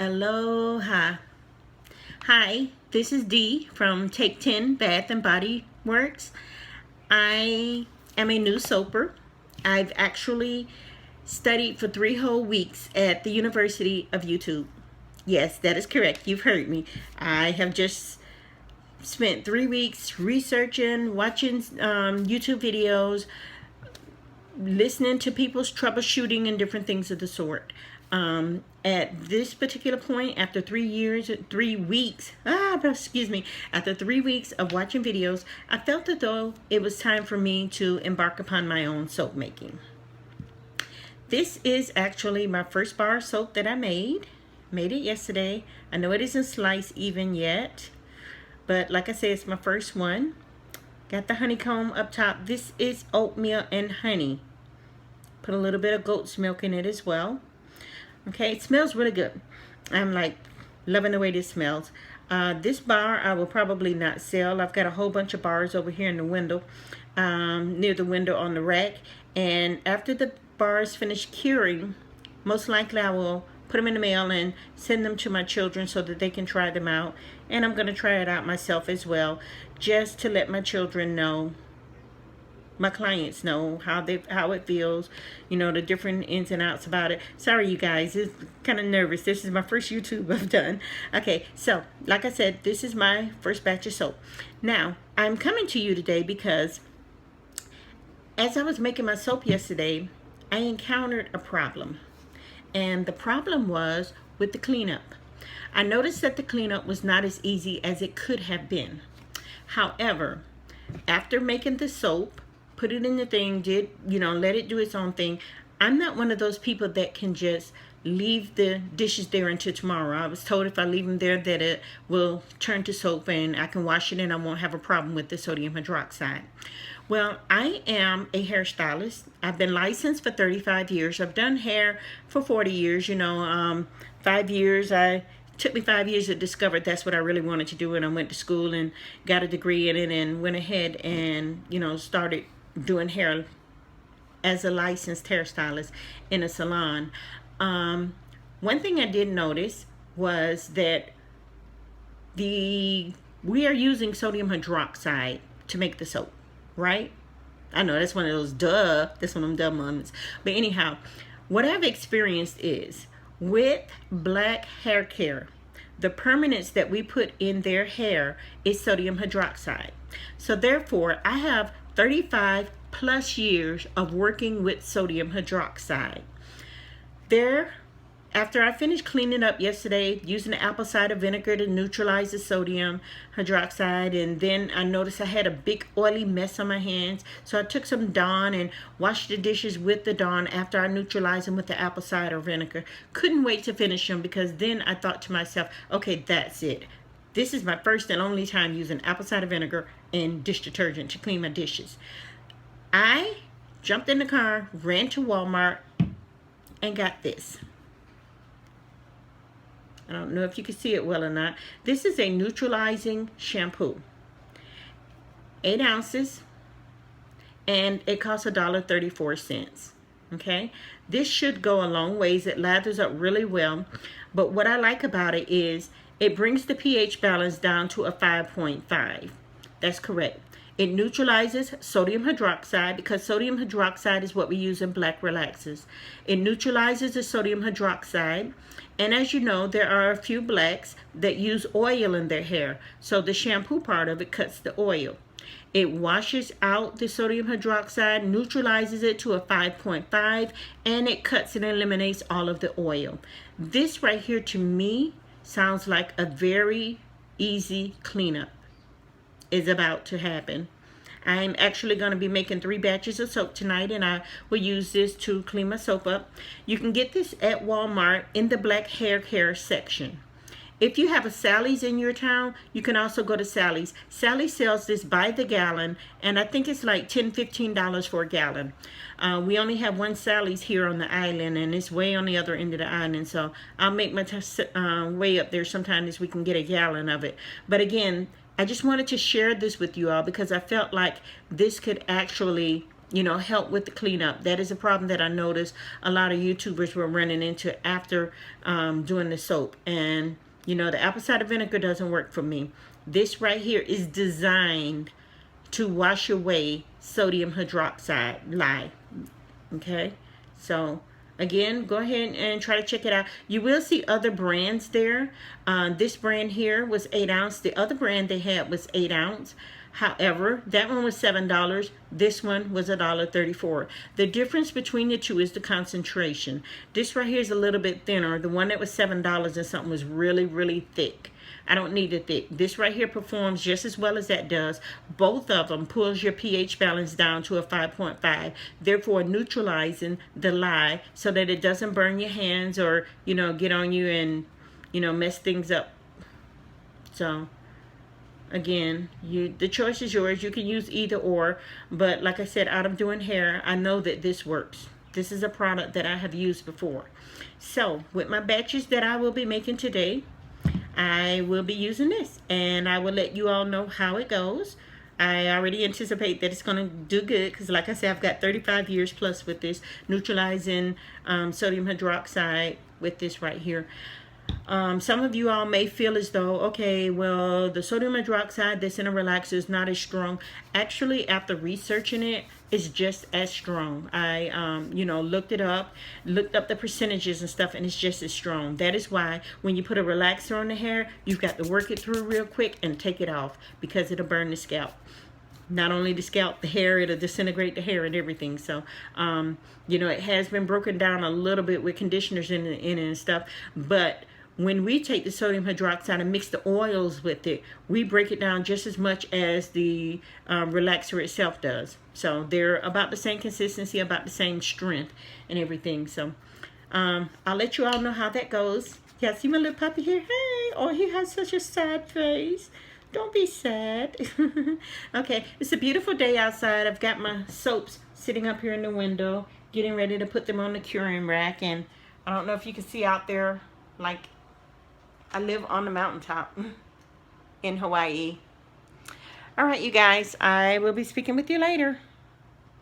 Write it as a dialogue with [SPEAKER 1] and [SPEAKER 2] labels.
[SPEAKER 1] Aloha. Hi, this is Dee from Take 10 Bath and Body Works. I am a new soaper. I've actually studied for 3 whole weeks at the University of YouTube. Yes, that is correct. You've heard me. I have just spent 3 weeks researching, watching YouTube videos, listening to people's troubleshooting and different things of the sort. At this particular point, after 3 weeks, after 3 weeks of watching videos, I felt as though it was time for me to embark upon my own soap making. This is actually my first bar of soap that I made. Made it yesterday. I know it isn't sliced even yet, but like I said, it's my first one. Got the honeycomb up top. This is oatmeal and honey. Put a little bit of goat's milk in it as well. Okay, it smells really good. I'm like loving the way this smells. This bar I will probably not sell. I've got a whole bunch of bars over here in the window, near the window on the rack. And after the bars finish curing, most likely I will put them in the mail and send them to my children so that they can try them out. And I'm going to try it out myself as well, just to let my children know, my clients know how it feels, the different ins and outs about it. Sorry, you guys, it's kind of nervous. This is my first YouTube I've done. Okay, so like I said, this is my first batch of soap. Now, I'm coming to you today because as I was making my soap yesterday, I encountered a problem. And the problem was with the cleanup. I noticed that the cleanup was not as easy as it could have been. However, after making the soap, put it in the thing, let it do its own thing. I'm not one of those people that can just leave the dishes there until tomorrow. I was told if I leave them there that it will turn to soap and I can wash it and I won't have a problem with the sodium hydroxide. Well, I am a hairstylist. I've been licensed for 35 years. I've done hair for 40 years. 5 years. Took me 5 years to discover that's what I really wanted to do, and I went to school and got a degree in it and went ahead and started doing hair as a licensed hairstylist in a salon. One thing I did notice was that we are using sodium hydroxide to make the soap, right? I know that's one of those that's one of them dumb moments. But anyhow, what I've experienced is with black hair care, the permanence that we put in their hair is sodium hydroxide. So therefore, I have 35 plus years of working with sodium hydroxide. After I finished cleaning up yesterday, using the apple cider vinegar to neutralize the sodium hydroxide, and then I noticed I had a big oily mess on my hands. So I took some Dawn and washed the dishes with the Dawn after I neutralized them with the apple cider vinegar. Couldn't wait to finish them because then I thought to myself, okay, that's it. This is my first and only time using apple cider vinegar and dish detergent to clean my dishes. I jumped in the car, ran to Walmart, and got this. I don't know if you can see it well or not. This is a neutralizing shampoo. 8 ounces, and it costs $1.34. Okay, this should go a long ways. It lathers up really well, but what I like about it is it brings the pH balance down to a 5.5. That's correct. It neutralizes sodium hydroxide because sodium hydroxide is what we use in black relaxers. It neutralizes the sodium hydroxide. And as you know, there are a few blacks that use oil in their hair. So the shampoo part of it cuts the oil. It washes out the sodium hydroxide, neutralizes it to a 5.5, and it cuts and eliminates all of the oil. This right here to me sounds like a very easy cleanup is about to happen. I'm actually going to be making 3 batches of soap tonight, and I will use this to clean my soap up. You can get this at Walmart in the black hair care section. If you have a Sally's in your town, you can also go to Sally's. Sally sells this by the gallon, and I think it's like $10, $15 for a gallon. We only have one Sally's here on the island, and it's way on the other end of the island, so I'll make my way up there sometime this week and get a gallon of it. But again, I just wanted to share this with you all because I felt like this could actually help with the cleanup. That is a problem that I noticed a lot of YouTubers were running into after doing the soap. And, the apple cider vinegar doesn't work for me. This right here is designed to wash away sodium hydroxide lye. Okay, so again, go ahead and try to check it out. You will see other brands there. This brand here was 8 ounce. The other brand they had was 8 ounce. However, that one was $7. This one was $1.34. The difference between the two is the concentration. This right here is a little bit thinner. The one that was $7 and something was really, really thick. I don't need it thick. This right here performs just as well as that does. Both of them pulls your pH balance down to a 5.5, therefore neutralizing the lye so that it doesn't burn your hands or, get on you and, mess things up. So, again, the choice is yours. You can use either or, but like I said, out of doing hair, I know that this works. This is a product that I have used before. So, with my batches that I will be making today, I will be using this, and I will let you all know how it goes. I already anticipate that it's going to do good because, like I said, I've got 35 years plus with this neutralizing sodium hydroxide with this right here. Some of you all may feel as though, okay, well, the sodium hydroxide that's in a relaxer is not as strong. Actually, after researching it, it's just as strong. I, looked up the percentages and stuff, and it's just as strong. That is why when you put a relaxer on the hair, you've got to work it through real quick and take it off because it'll burn the scalp. Not only the scalp, the hair, it'll disintegrate the hair and everything. So, it has been broken down a little bit with conditioners in it and stuff, but when we take the sodium hydroxide and mix the oils with it, we break it down just as much as the relaxer itself does. So they're about the same consistency, about the same strength and everything. So I'll let you all know how that goes. Yeah, see my little puppy here? Hey, oh, he has such a sad face. Don't be sad. Okay, it's a beautiful day outside. I've got my soaps sitting up here in the window, getting ready to put them on the curing rack. And I don't know if you can see out there, like, I live on the mountaintop in Hawaii. All right, you guys, I will be speaking with you later.